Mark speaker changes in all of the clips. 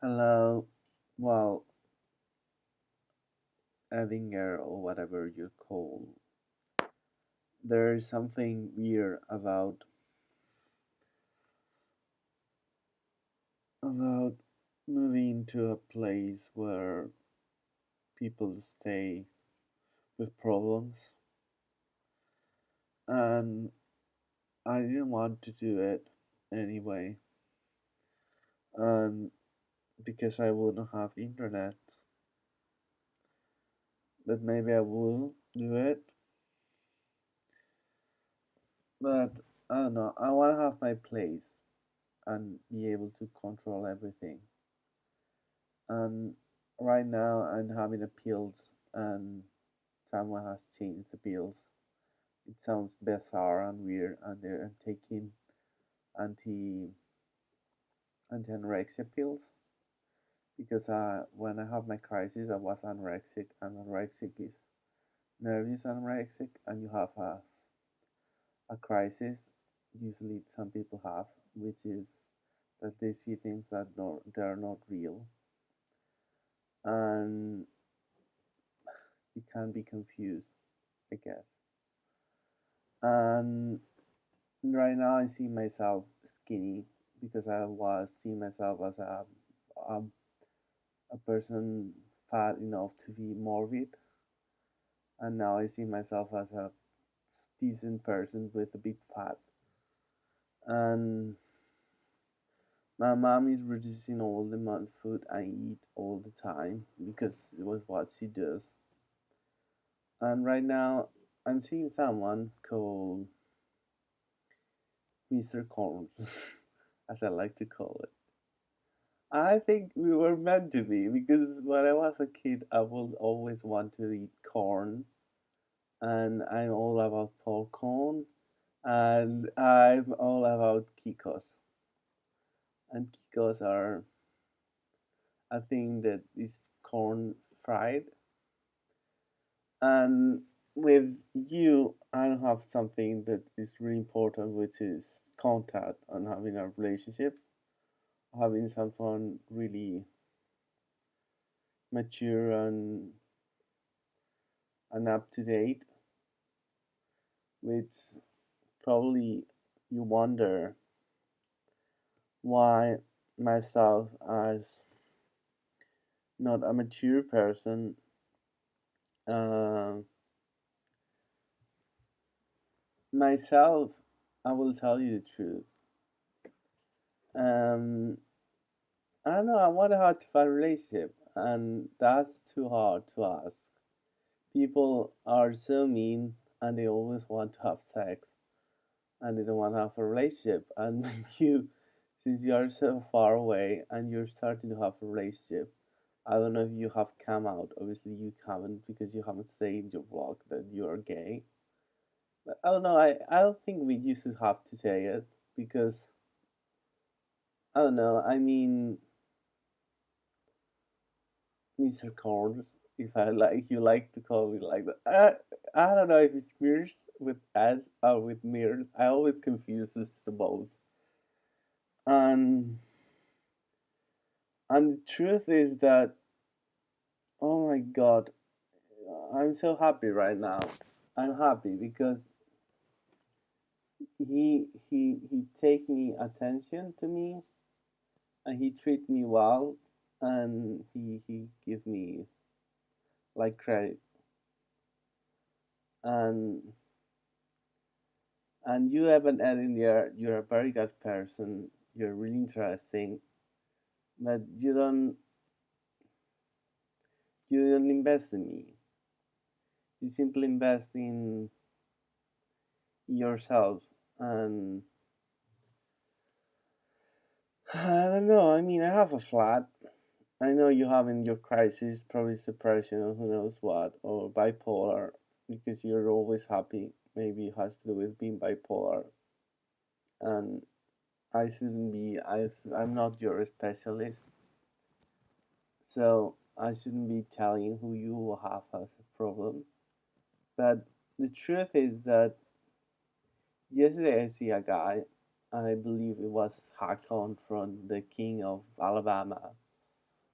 Speaker 1: Hello, well, Edinger or whatever you call. There is something weird about moving to a place where people stay with problems, and I didn't want to do it anyway, and because I wouldn't have internet, but maybe I will do it. But I don't know. I want to have my place and be able to control everything. And right now I'm having appeals and someone has changed the bills. It sounds bizarre and weird and they're taking anti anorexia pills because when I have my crisis I was anorexic and anorexic is nervous anorexic and you have a crisis usually some people have which is that they see things that they're not real and you can be confused I guess. And right now, I see myself skinny because I was seeing myself as a, a person fat enough to be morbid, and now I see myself as a decent person with a big fat. And my mom is reducing all the amount of food I eat all the time because it was what she does. And right now, I'm seeing someone called Mr. Korns, as I like to call it. I think we were meant to be because when I was a kid, I would always want to eat corn, and I'm all about popcorn, and I'm all about Kikos. And Kikos are a thing that is corn fried. And with you, I have something that is really important, which is contact and having a relationship, having someone really mature and up to date which probably you wonder why myself as not a mature person uh, myself I will tell you the truth. um, I don't know, I want to have a relationship and that's too hard to ask. People are so mean and they always want to have sex and they don't want to have a relationship and you since you are so far away and you're starting to have a relationship. I don't know if you have come out. Obviously, you haven't because you haven't said in your blog that you're gay. But I don't know. I don't think we used to have to say it because I don't know. I mean, Mr. Corns, if I like you like to call me like that. I don't know if it's mirrors with S or with mirrors. I always confuse this the most. And and the truth is that oh my god, I'm so happy right now. I'm happy because he take me attention to me and he treat me well and he give me like credit and you have an in there you're a very good person, you're really interesting, but you don't invest in me, you simply invest in yourself. And I don't know, I mean I have a flat. I know you have in your crisis, probably depression or who knows what, or bipolar, because you're always happy. Maybe it has to do with being bipolar. And I shouldn't be, I'm not your specialist, so I shouldn't be telling who you have as a problem. But the truth is that yesterday I see a guy, I believe it was Hakon from the King of Alabama,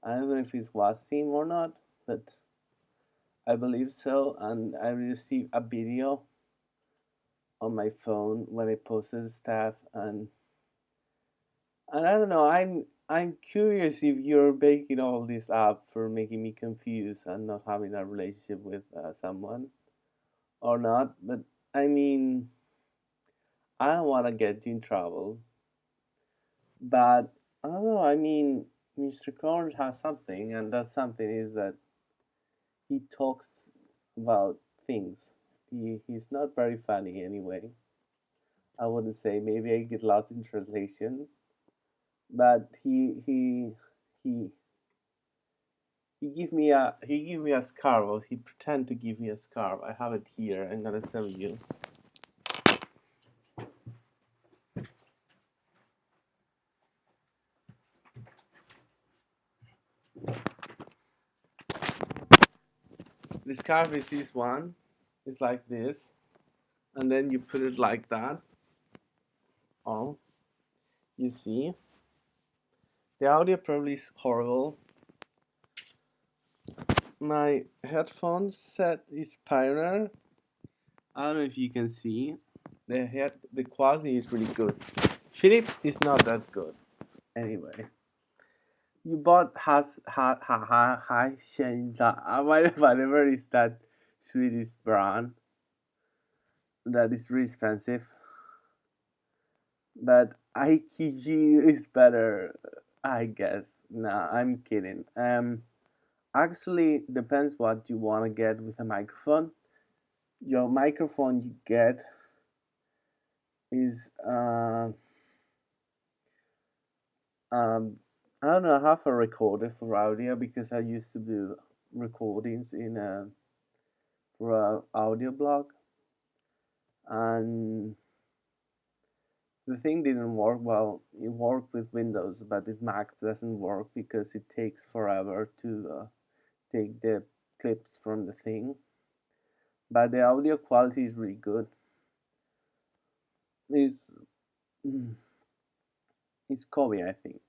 Speaker 1: I don't know if it was him or not, but I believe so. And I received a video on my phone when I posted stuff, and I don't know. I'm curious if you're making all this up for making me confused and not having a relationship with someone or not. But I mean, I don't want to get you in trouble, but I don't know. I mean, Mr. Korns has something, and that something is that he talks about things. He's not very funny anyway. I wouldn't say. Maybe I get lost in translation, but he he give me a scarf. Or he pretend to give me a scarf. I have it here. I'm gonna show you. The scarf is this one. It's like this, and then you put it like that. Oh, you see, the audio probably is horrible. My headphone set is Pioneer. I don't know if you can see. The quality is really good. Philips is not that good. Anyway, you bought has high Shenza whatever is that Swedish brand that is really expensive. But IKG is better, I guess. Nah, I'm kidding. Actually depends what you want to get with a microphone. Your microphone you get is I don't know. I have a recorder for audio because I used to do recordings in a for a audio blog, and the thing didn't work well. It worked with Windows, but with Mac doesn't work because it takes forever to take the clips from the thing. But the audio quality is really good. It's it's Kobe, I think.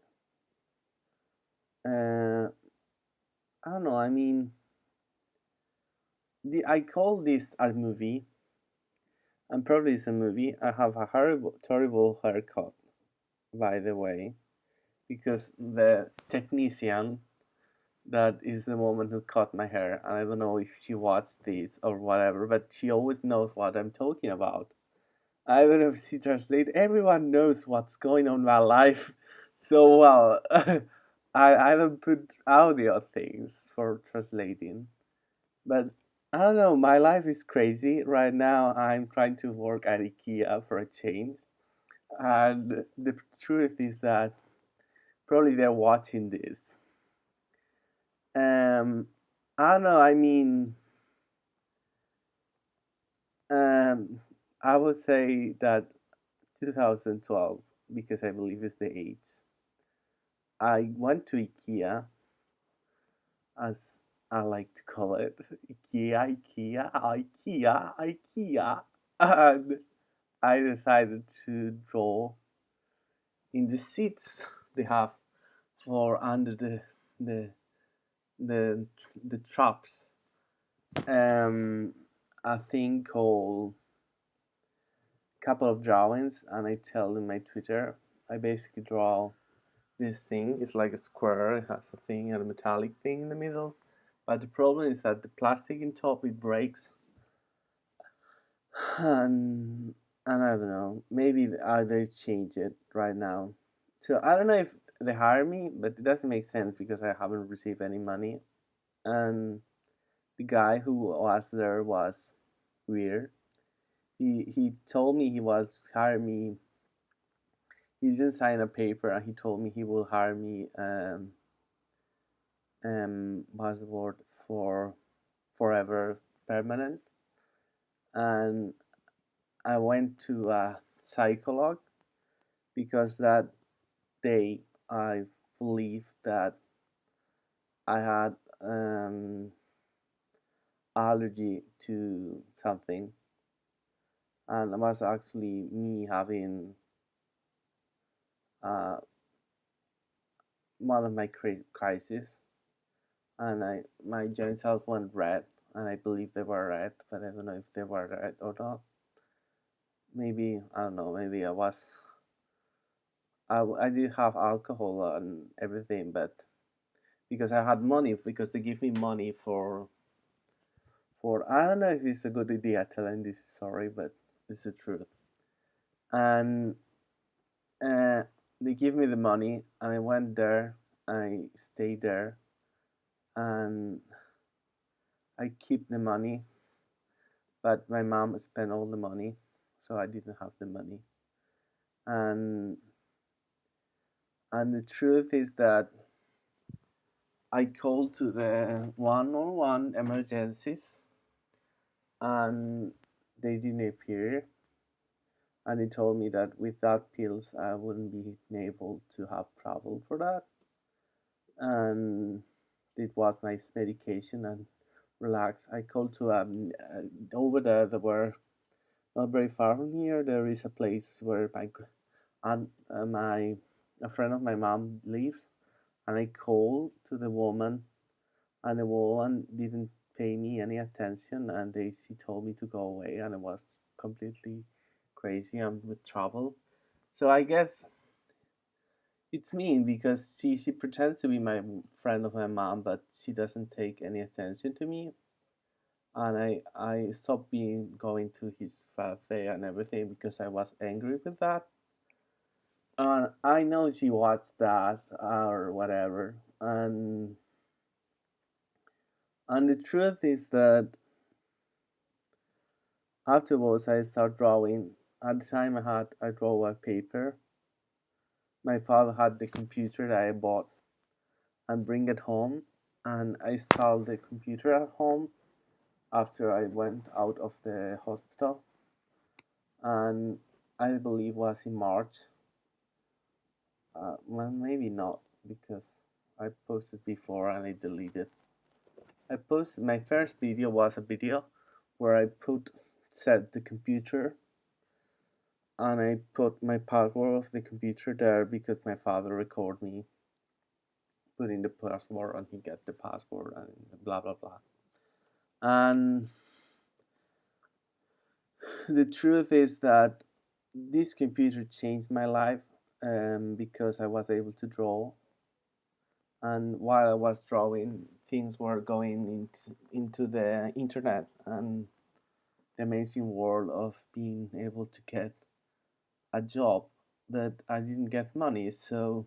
Speaker 1: I don't know. I mean, I call this a movie, and probably it's a movie. I have a horrible, terrible haircut, by the way, because the technician that is the woman who cut my hair, and I don't know if she watched this or whatever, but she always knows what I'm talking about. I don't know if she translate. Everyone knows what's going on in my life so well. I don't put audio things for translating, but I don't know. My life is crazy right now. I'm trying to work at IKEA for a change, and the truth is that probably they're watching this. Um, I don't know. I mean, um, I would say that 2012 because I believe it's the age. I went to IKEA, as I like to call it, IKEA, IKEA, IKEA, IKEA, and I decided to draw in the seats they have for under the the the traps. Um, a thing called couple of drawings, and I tell in my Twitter. I basically draw this thing. It's like a square. It has a thing and a metallic thing in the middle. But the problem is that the plastic in top it breaks, and I don't know. Maybe they change it right now. So I don't know if they hire me, but it doesn't make sense because I haven't received any money. And the guy who was there was weird. He told me he was hire me. He didn't sign a paper, and he told me he will hire me. What's the word for forever permanent? And I went to a psychologist because that day I believed that I had allergy to something, and it was actually me having uh, one of my crises, and my joint cells went red, and I believe they were red, but I don't know if they were red or not. Maybe I don't know. Maybe I did have alcohol and everything, but because I had money, because they give me money for I don't know if it's a good idea telling this story, but it's the truth. And uh, they give me the money, and I went there. I stayed there, and I keep the money, but my mom spent all the money, so I didn't have the money. And the truth is that I called to the 101 emergencies, and they didn't appear. And they told me that without pills, I wouldn't be able to have travel for that. And it was my medication and relax. I called to over there. There were not very far from here. There is a place where and my a friend of my mom lives, and I called to the woman, and the woman didn't pay me any attention, and she told me to go away, and I was completely crazy and with trouble. So I guess it's mean because she pretends to be my friend of my mom, but she doesn't take any attention to me, and I stopped being going to his cafe and everything because I was angry with that. And I know she watched that or whatever, and the truth is that afterwards I start drawing. At the time I draw a paper. My father had the computer that I bought and bring it home, and I installed the computer at home after I went out of the hospital, and I believe was in March. Well, maybe not because I posted before and I deleted. I posted my first video was a video where I put set the computer, and I put my password of the computer there because my father recorded me putting the password and he get the password and blah blah blah. And the truth is that this computer changed my life because I was able to draw, and while I was drawing, things were going into the internet and the amazing world of being able to get a job, but I didn't get money, so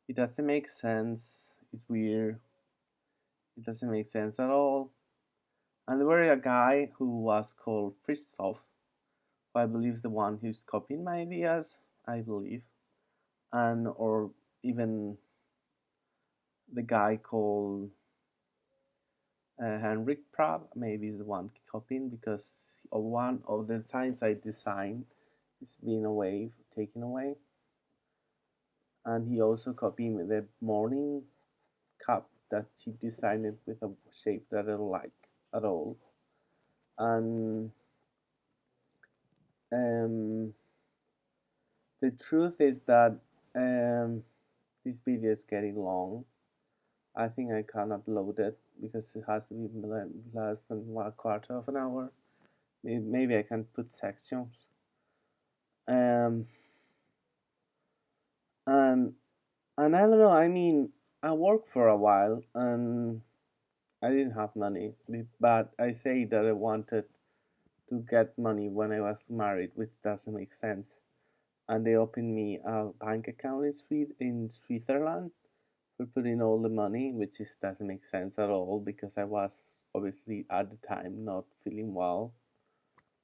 Speaker 1: it doesn't make sense. It's weird. It doesn't make sense at all. And there were a guy who was called Christoph, who I believe is the one who's copying my ideas, I believe, and or even the guy called Henrik Prav, maybe is the one copying because of one of the signs I designed is being away, taken away, and he also copied the morning cup that he designed it with a shape that I don't like at all. And um, the truth is that um, this video is getting long. I think I can upload it because it has to be less than 1/4 of an hour. Maybe I can put sections. Um, and I don't know. I mean, I worked for a while and I didn't have money, but I say that I wanted to get money when I was married, which doesn't make sense. And they opened me a bank account in Switzerland for putting all the money, which is doesn't make sense at all because I was obviously at the time not feeling well.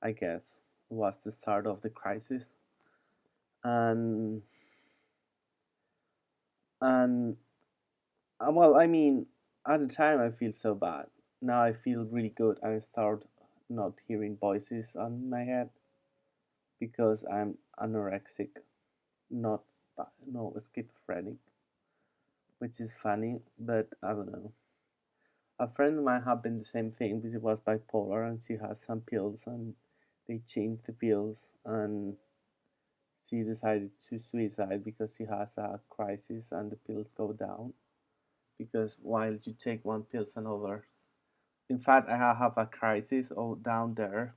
Speaker 1: I guess it was the start of the crisis, and and well, I mean, at the time I feel so bad. Now I feel really good, and I start not hearing voices on my head because I'm anorexic, not no schizophrenic, which is funny, but I don't know. A friend of mine had been the same thing, but she was bipolar and she has some pills and they changed the pills and she decided to suicide because she has a crisis and the pills go down. Because while you take one pills another, in fact, I have a crisis down there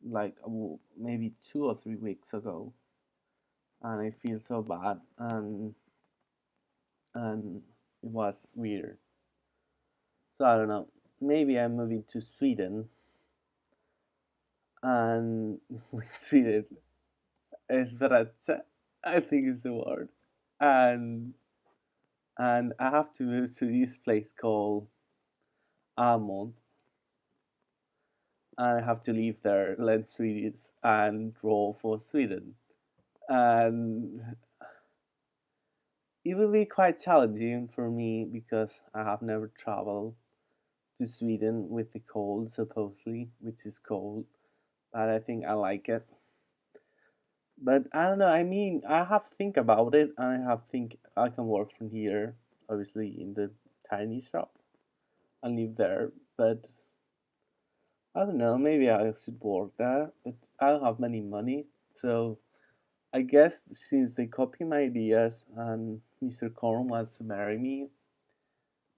Speaker 1: like maybe 2 or 3 weeks ago, and I feel so bad, and it was weird. So I don't know. Maybe I'm moving to Sweden, and Sweden Esperanza, I think is the word, and I have to move to this place called Almond, and I have to live there, learn Swedish, and draw for Sweden, and it will be quite challenging for me because I have never traveled to Sweden with the cold, supposedly, which is cold, but I think I like it. But I don't know. I mean, I have to think about it, and I have to think I can work from here, obviously in the tiny shop and live there. But I don't know. Maybe I should work there, but I don't have many money. So I guess since they copy my ideas and Mr. Korn wants to marry me,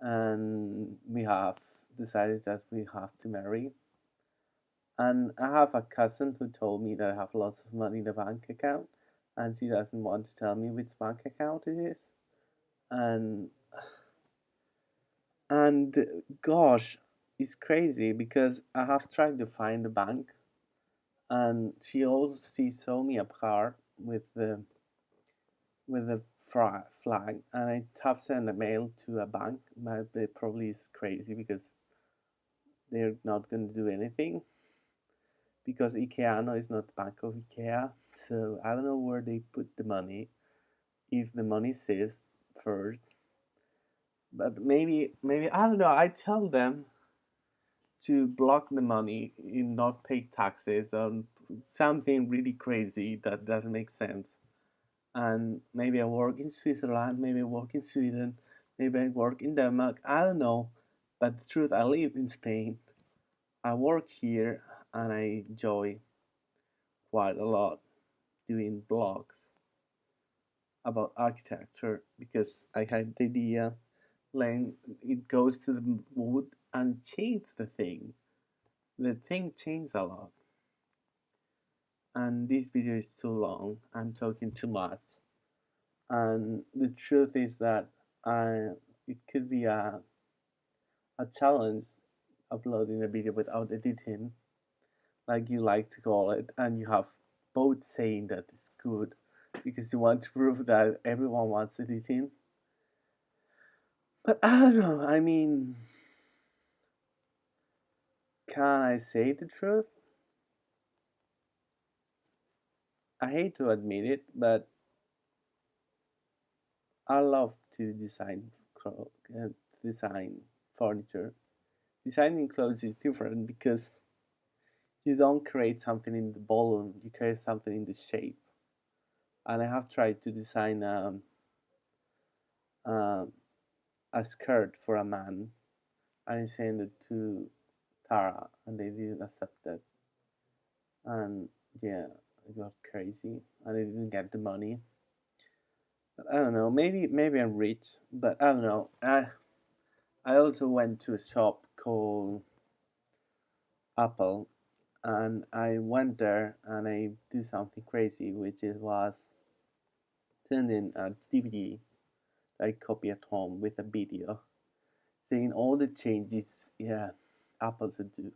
Speaker 1: and we have decided that we have to marry. And I have a cousin who told me that I have lots of money in the bank account, and she doesn't want to tell me which bank account it is. And and gosh, it's crazy because I have tried to find the bank, and she showed me a card with the flag, and I have sent a mail to a bank, but it probably is crazy because they're not going to do anything because IKEA no is not the bank of IKEA. So I don't know where they put the money. If the money says first, but maybe I don't know. I tell them to block the money and not pay taxes on something really crazy that doesn't make sense. And maybe I work in Switzerland, maybe I work in Sweden, maybe I work in Denmark. I don't know. But the truth, I live in Spain. I work here and I enjoy quite a lot doing blogs about architecture because I had the idea when it goes to the wood and change the thing. The thing changed a lot. And this video is too long. I'm talking too much. And the truth is that I it could be a challenge uploading a video without editing, like you like to call it, and you have both saying that it's good because you want to prove that everyone wants editing. But I don't know, I mean, can I say the truth? I hate to admit it, but I love to design furniture. Designing clothes is different because you don't create something in the volume, you create something in the shape. And I have tried to design um, a skirt for a man, and I sent it to Tara, and they didn't accept it. And yeah, it got crazy, and I didn't get the money. But I don't know. Maybe I'm rich, but I don't know. I also went to a shop called Apple, and I went there and I do something crazy, which is was sending a DVD that I copy at home with a video, saying all the changes, yeah, Apple should do.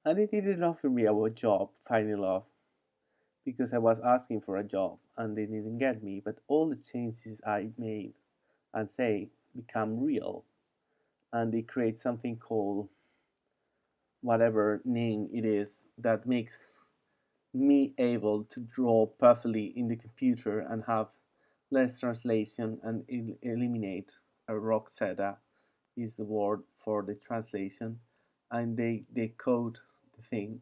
Speaker 1: And they didn't offer me a job, funny enough, because I was asking for a job and they didn't get me. But all the changes I made and say become real, and they create something called whatever name it is that makes me able to draw perfectly in the computer and have less translation and eliminate a roxetta is the word for the translation, and they code the thing.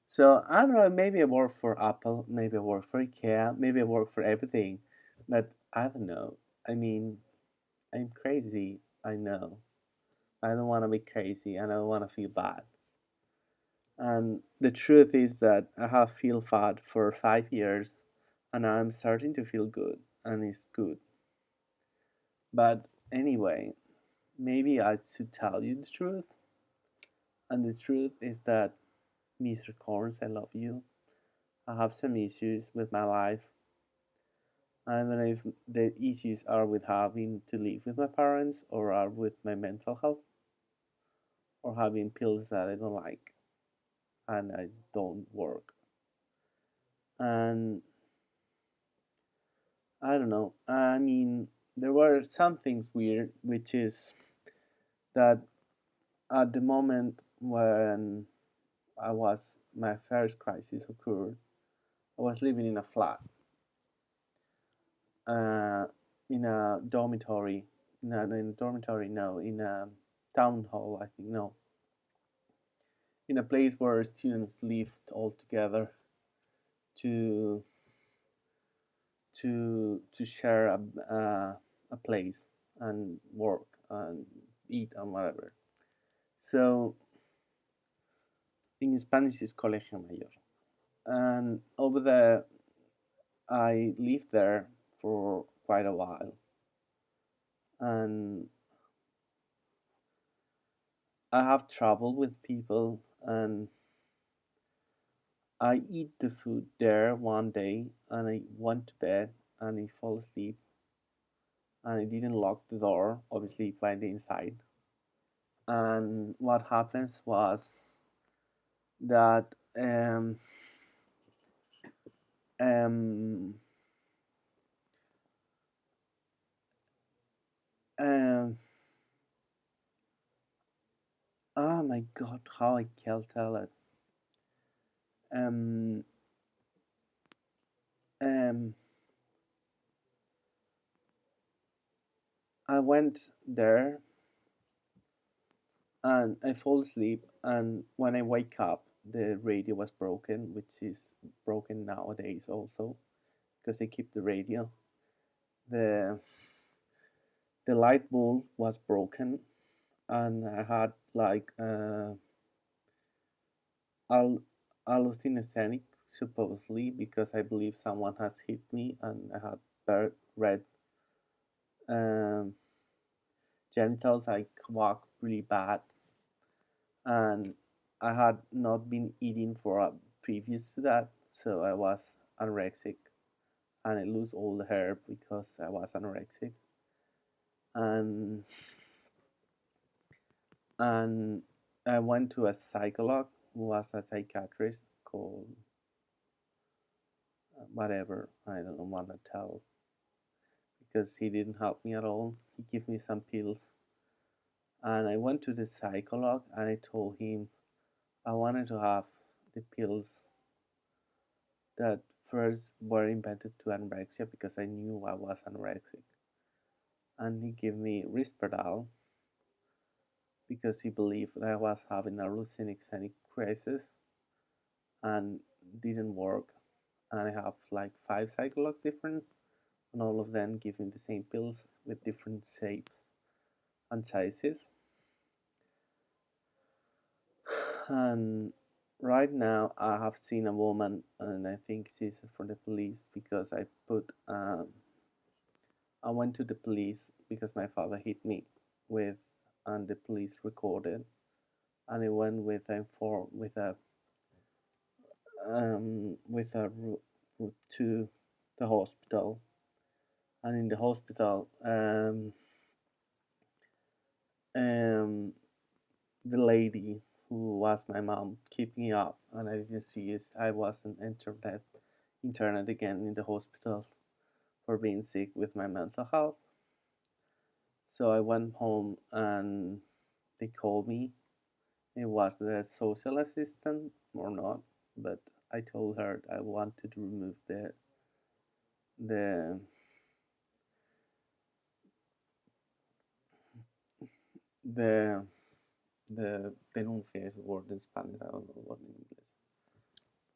Speaker 1: So I don't know, maybe I work for Apple, maybe I work for IKEA, maybe I work for everything, but I don't know. I mean, I'm crazy, I know. I don't want to be crazy and I don't want to feel bad. And the truth is that I have feel bad for 5 years and I'm starting to feel good, and it's good. But anyway, maybe I should tell you the truth, and the truth is that Mr. Corns, I love you. I have some issues with my life. I don't know if the issues are with having to live with my parents or are with my mental health or having pills that I don't like and I don't work. And I don't know. I mean, there were some things weird, which is that at the moment when my first crisis occurred, I was living in a flat, uh, in a dormitory, no, in a dormitory, no, in a town hall, I think, no, in a place where students lived all together to to share a place and work and eat and whatever. So in Spanish is colegio mayor, and over there I lived there for quite a while, and I have trouble with people, and I eat the food there one day, and I went to bed, and I fall asleep, and I didn't lock the door, obviously by the inside. And what happens was that um, um, oh my god, how I can tell it. Um, um, I went there and I fall asleep, and when I wake up, the radio was broken, which is broken nowadays also because I keep the radio. The the light bulb was broken, and I had like al- hallucinogenic supposedly because I believe someone has hit me, and I had red um, genitals. I walked really bad, and I had not been eating for previous to that, so I was anorexic, and I lose all the hair because I was anorexic, and and I went to a psychologist who was a psychiatrist called whatever, I don't know what to tell, because he didn't help me at all. He gave me some pills, and I went to the psychologist and I told him I wanted to have the pills that first were invented to anorexia because I knew I was anorexic. And he gave me Risperdal because he believed that I was having a hallucinogenic crisis and didn't work. And I have like five psychologs different, and all of them give me the same pills with different shapes and sizes. And right now, I have seen a woman, and I think she's for the police because I went to the police because my father hit me with, and the police recorded, and I went with a for with a route to the hospital, and in the hospital, um, the lady who was my mom kept me up, and I didn't see it. I wasn't internet again in the hospital for being sick with my mental health. So I went home and they called me. It was the social assistant or not, but I told her I wanted to remove the the denuncia is a word in Spanish. I don't know what in English.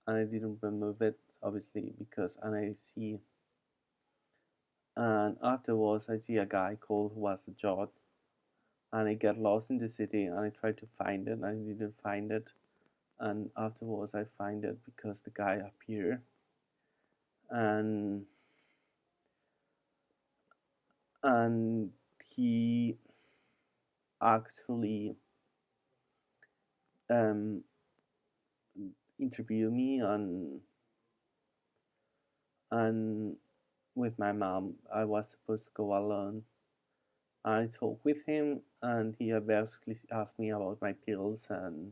Speaker 1: And I didn't remove it obviously because and I see and afterwards I see a guy called who was a judge, and I get lost in the city and I tried to find it and I didn't find it, and afterwards I find it because the guy appeared and and he actually um, interviewed me and with my mom. I was supposed to go alone. I talked with him, and he basically asked me about my pills and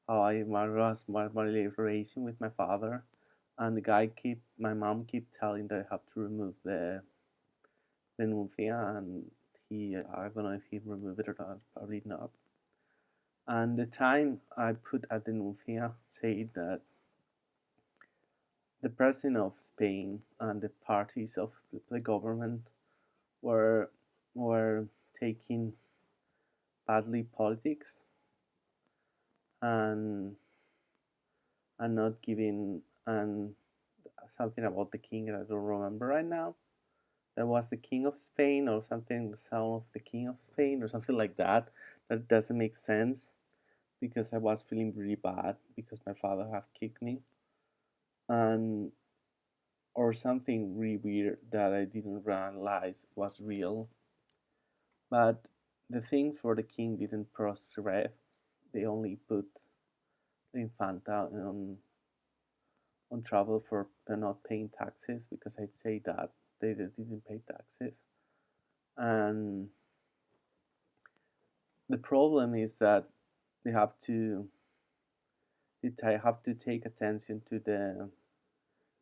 Speaker 1: how I was my relation with my father. And my mom keep telling that I have to remove the nunfia, and I don't know if he removed it or not, probably not. And the time I put at the nunfia said that the president of Spain and the parties of the government were were taking badly politics and not giving and something about the king that I don't remember right now. That was the king of Spain or something, the son of the king of Spain or something like that. That doesn't make sense because I was feeling really bad because my father have kicked me and or something really weird that I didn't realize was real. But the things for the king didn't prosper. They only put the infanta on trouble for not paying taxes because I'd say that they didn't pay taxes. And the problem is that they have to they have to take attention to the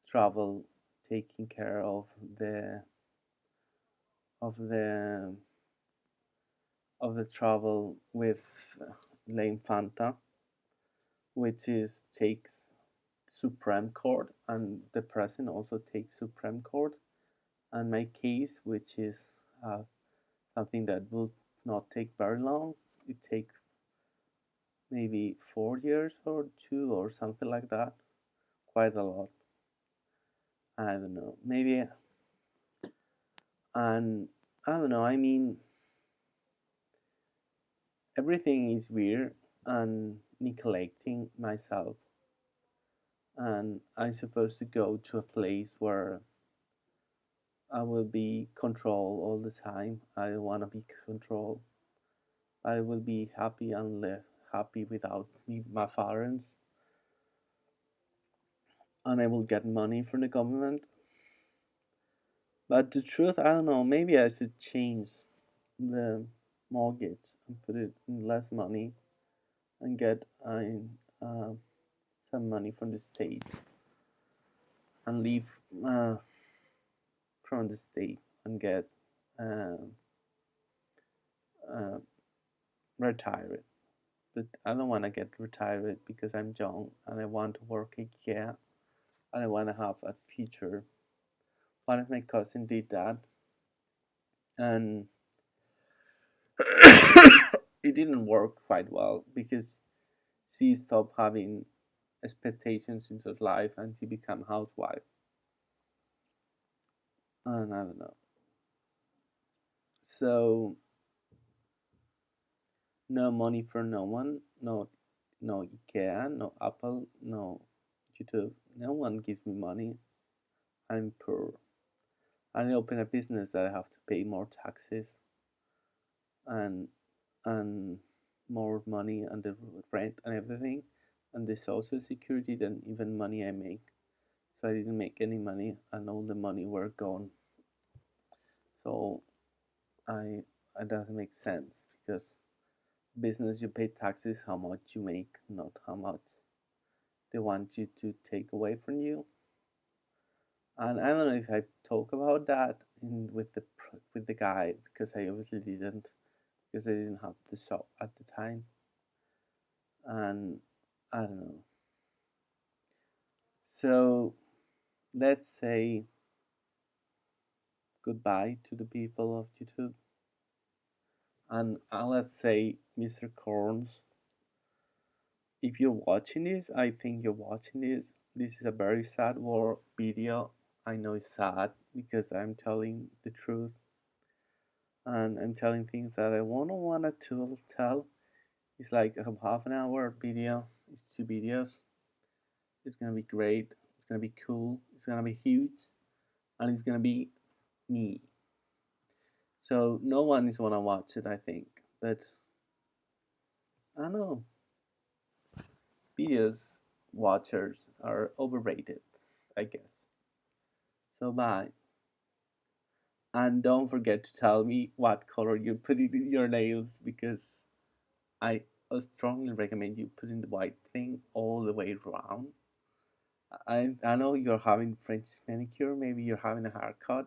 Speaker 1: travel, taking care of the of the travel with La Infanta, which is takes Supreme Court, and the president also takes Supreme Court. And my case, which is something that will not take very long, it takes maybe 4 years or two or something like that. Quite a lot. I don't know. Maybe, and I don't know. I mean, everything is weird and neglecting myself. And I'm supposed to go to a place where I will be controlled all the time. I don't want to be controlled. I will be happy and live happy without me, my parents, and I will get money from the government. But the truth, I don't know. Maybe I should change the mortgage and put it in less money and get some money from the state and leave uh, from the state and get uh, uh, retired. But I don't want to get retired because I'm young and I want to work again and I want to have a future. One of my cousin did that, and it didn't work quite well because she stopped having expectations into her life and she became a housewife. And I don't know. So no money for no one, no IKEA, no Apple, no YouTube. No one gives me money. I'm poor. And I open a business that I have to pay more taxes and and more money and the rent and everything and the social security than even money I make. So I didn't make any money and all the money were gone. So I it doesn't make sense because business you pay taxes how much you make, not how much they want you to take away from you. And I don't know if I talk about that with the guy because I obviously didn't because I didn't have the shop at the time. And I don't know. So let's say goodbye to the people of YouTube. And let's say, Mr. Korns, if you're watching this, I think you're watching this. This is a very sad war video. I know it's sad because I'm telling the truth and I'm telling things that I won't want to tell. It's like a half an hour video. It's two videos. It's gonna be great. It's gonna be cool. It's gonna be huge, and it's gonna be me. So no one is gonna watch it, I think. But I don't know. Videos watchers are overrated, I guess. So bye. And don't forget to tell me what color you put in your nails because I strongly recommend you putting the white thing all the way around. I know you're having French manicure, maybe you're having a haircut,